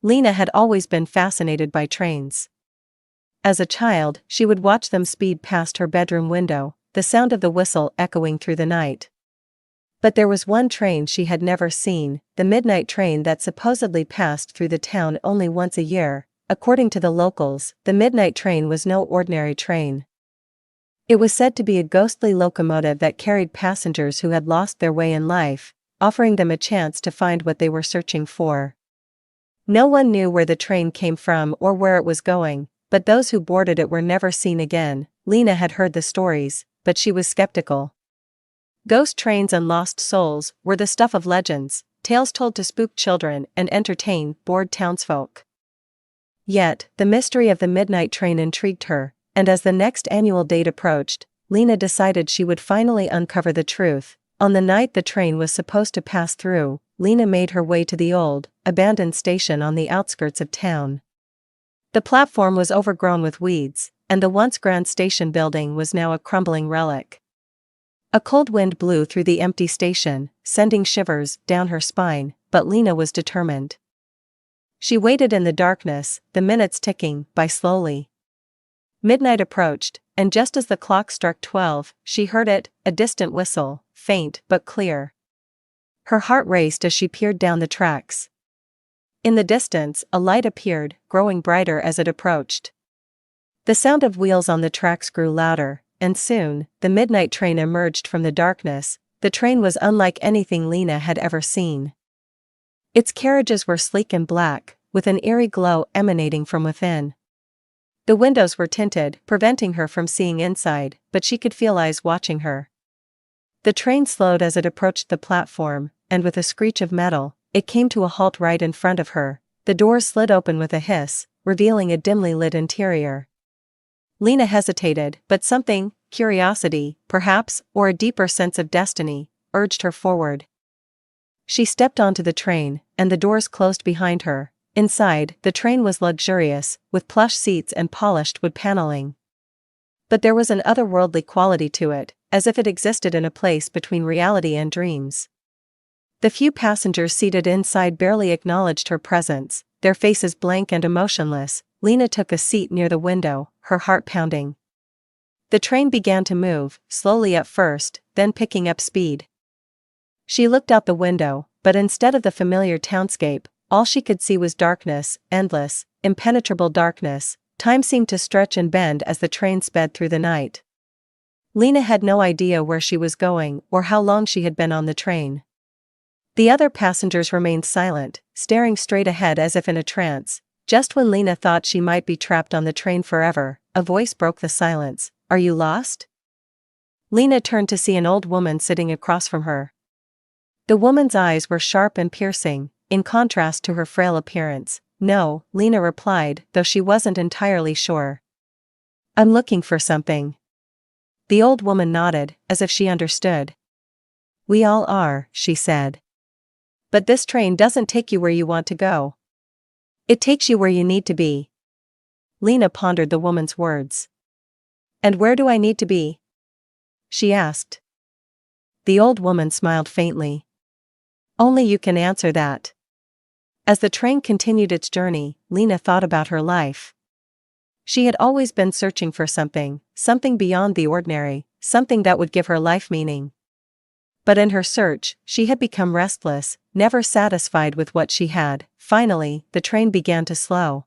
Lena had always been fascinated by trains. As a child, she would watch them speed past her bedroom window, the sound of the whistle echoing through the night. But there was one train she had never seen, the midnight train that supposedly passed through the town only once a year. According to the locals, the midnight train was no ordinary train. It was said to be a ghostly locomotive that carried passengers who had lost their way in life, offering them a chance to find what they were searching for. No one knew where the train came from or where it was going, but those who boarded it were never seen again. Lena had heard the stories, but she was skeptical. Ghost trains and lost souls were the stuff of legends, tales told to spook children and entertain bored townsfolk. Yet, the mystery of the midnight train intrigued her, and as the next annual date approached, Lena decided she would finally uncover the truth. On the night the train was supposed to pass through, Lena made her way to the old, abandoned station on the outskirts of town. The platform was overgrown with weeds, and the once grand station building was now a crumbling relic. A cold wind blew through the empty station, sending shivers down her spine, but Lena was determined. She waited in the darkness, the minutes ticking by slowly. Midnight approached, and just as the clock struck 12, she heard it, a distant whistle, faint but clear. Her heart raced as she peered down the tracks. In the distance, a light appeared, growing brighter as it approached. The sound of wheels on the tracks grew louder, and soon, the midnight train emerged from the darkness. The train was unlike anything Lena had ever seen. Its carriages were sleek and black, with an eerie glow emanating from within. The windows were tinted, preventing her from seeing inside, but she could feel eyes watching her. The train slowed as it approached the platform, and with a screech of metal, it came to a halt right in front of her. The doors slid open with a hiss, revealing a dimly lit interior. Lena hesitated, but something, curiosity, perhaps, or a deeper sense of destiny, urged her forward. She stepped onto the train, and the doors closed behind her. Inside, the train was luxurious, with plush seats and polished wood paneling. But there was an otherworldly quality to it, as if it existed in a place between reality and dreams. The few passengers seated inside barely acknowledged her presence, their faces blank and emotionless. Lena took a seat near the window, her heart pounding. The train began to move, slowly at first, then picking up speed. She looked out the window, but instead of the familiar townscape, all she could see was darkness, endless, impenetrable darkness. Time seemed to stretch and bend as the train sped through the night. Lena had no idea where she was going or how long she had been on the train. The other passengers remained silent, staring straight ahead as if in a trance. Just when Lena thought she might be trapped on the train forever, a voice broke the silence. "Are you lost?" Lena turned to see an old woman sitting across from her. The woman's eyes were sharp and piercing, in contrast to her frail appearance. "No," Lena replied, though she wasn't entirely sure. "I'm looking for something." The old woman nodded, as if she understood. "We all are," she said. "But this train doesn't take you where you want to go. It takes you where you need to be." Lena pondered the woman's words. "And where do I need to be?" she asked. The old woman smiled faintly. "Only you can answer that." As the train continued its journey, Lena thought about her life. She had always been searching for something beyond the ordinary, something that would give her life meaning. But in her search, she had become restless, never satisfied with what she had. Finally, the train began to slow.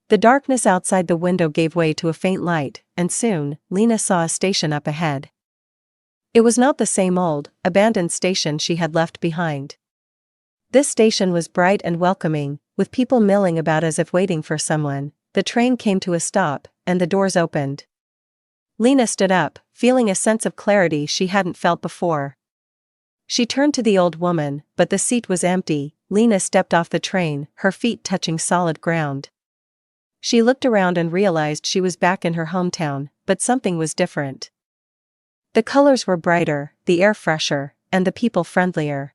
The darkness outside the window gave way to a faint light, and soon, Lena saw a station up ahead. It was not the same old, abandoned station she had left behind. This station was bright and welcoming, with people milling about as if waiting for someone. The train came to a stop, and the doors opened. Lena stood up, feeling a sense of clarity she hadn't felt before. She turned to the old woman, but the seat was empty. Lena stepped off the train, her feet touching solid ground. She looked around and realized she was back in her hometown, but something was different. The colors were brighter, the air fresher, and the people friendlier.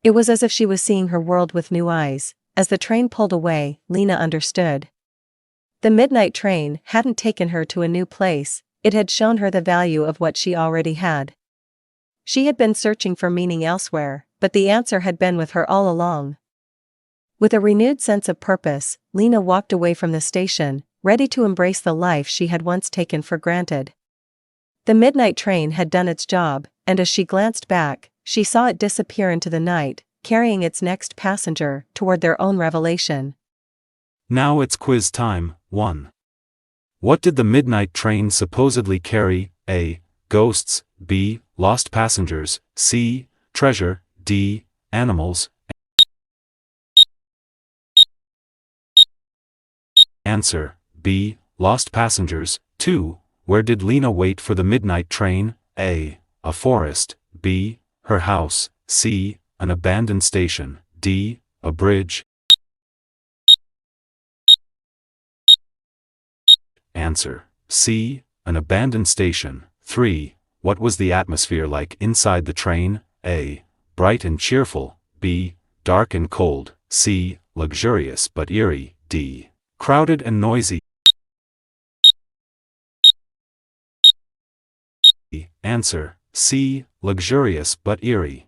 It was as if she was seeing her world with new eyes. As the train pulled away, Lena understood. The midnight train hadn't taken her to a new place, it had shown her the value of what she already had. She had been searching for meaning elsewhere, but the answer had been with her all along. With a renewed sense of purpose, Lena walked away from the station, ready to embrace the life she had once taken for granted. The midnight train had done its job, and as she glanced back, she saw it disappear into the night, carrying its next passenger toward their own revelation. Now it's quiz time. 1. What did the midnight train supposedly carry? A. Ghosts, B. Lost passengers, C. Treasure, D. Animals. Answer, B. Lost passengers. 2. Where did Lena wait for the midnight train? A. A forest, B. Her house, C. An abandoned station, D. A bridge. Answer, C. An abandoned station. 3. What was the atmosphere like inside the train? A. Bright and cheerful, B. Dark and cold, C. Luxurious but eerie, D. Crowded and noisy. Answer, C. Luxurious but eerie.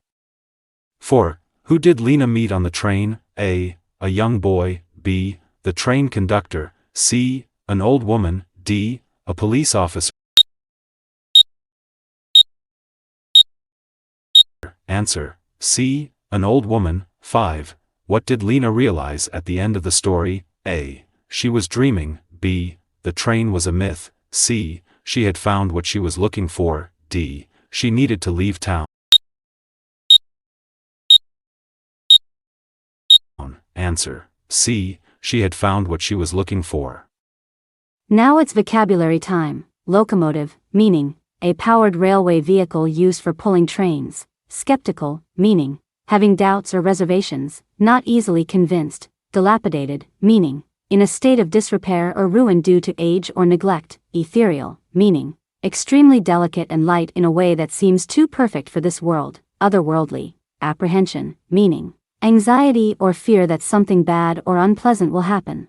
4. Who did Lena meet on the train? A. A young boy, B. The train conductor, C. An old woman, D. A police officer. Answer, C. An old woman. 5. What did Lena realize at the end of the story? A. She was dreaming, B. The train was a myth, C. She had found what she was looking for, D. She needed to leave town. Answer, C. She had found what she was looking for. Now it's vocabulary time. Locomotive, meaning, a powered railway vehicle used for pulling trains. Skeptical, meaning, having doubts or reservations, not easily convinced. Dilapidated, meaning, in a state of disrepair or ruin due to age or neglect. Ethereal, meaning, extremely delicate and light in a way that seems too perfect for this world. Otherworldly. Apprehension, meaning, anxiety or fear that something bad or unpleasant will happen.